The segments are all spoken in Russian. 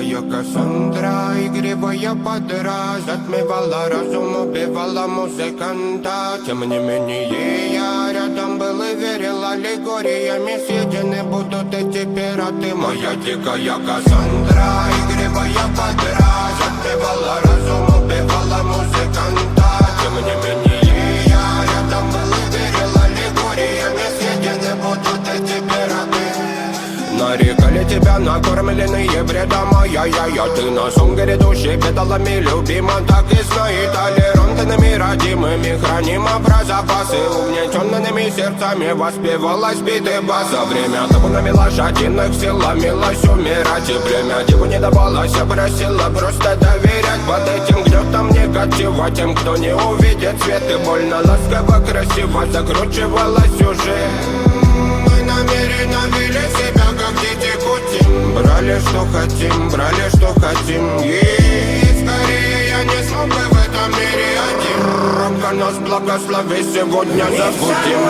дикая Кассандра, игривая подра, затмевала разум, убивала музыканта. Тем не менее я рядом был и верил, аллегориями съедены будут эти пираты. Моя дикая Кассандра, игривая подра, затмевала разум, убивала музыканта. Тем не менее я рядом был и верил, аллегориями съедены будут эти пираты. Нарекали тебя накормленные бредом, я ты на сон грядущий педалами любима. Так и знай, толерантными родимыми храним про запасы. Угнетенными сердцами воспевалась биты баса. Время табунами лошадиных сил ломилось умирать. И племя диву не давалось, просила просто доверять. Под этим гнетом негатива тем, кто не увидит свет. И больно ласково, красиво закручивалась уже. Мы намеренно вели себя как дети кутим. Брали что хотим. И скорее я не смог бы в этом мире один. Рамка нас благослови, сегодня забудем.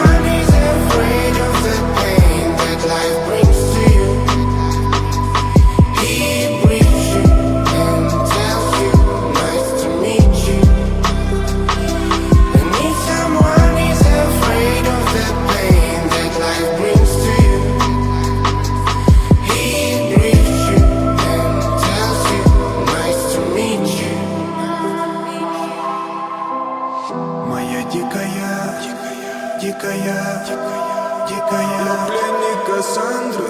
Дикая пленник Кассандры.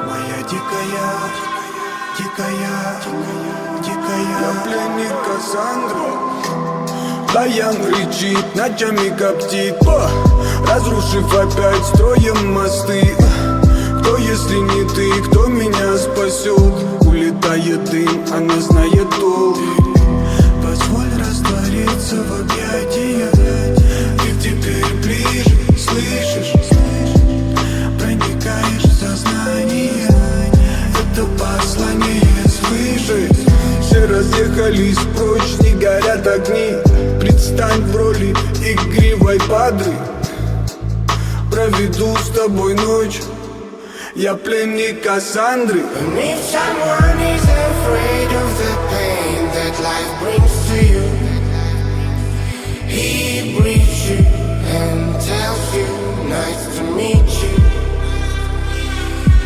Моя дикая пленник Кассандры. Баян кричит, ночами коптит, разрушив опять строем мосты. Кто, если не ты, кто меня спасет? Улетает дым, она знает толк. Позволь раствориться в объятиях. Ты теперь ближе, слышишь? Проникаешь в сознание. Это послание слышишь? Все разъехались прочь, не горят огни. Предстань в роли игривой падры. Проведу с тобой ночь. Я пленник Кассандры. If someone is afraid of the pain that life brings to you, he greets you and tells you, nice to meet you.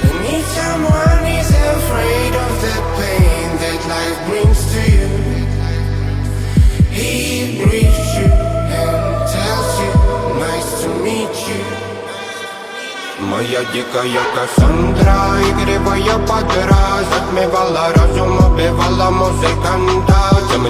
And if someone is afraid of the pain that life brings to you, he greets you and tells you, nice to meet you. Моя дикая Кассандра, игривая подра, затмевала разум, убивала музыканта. Тем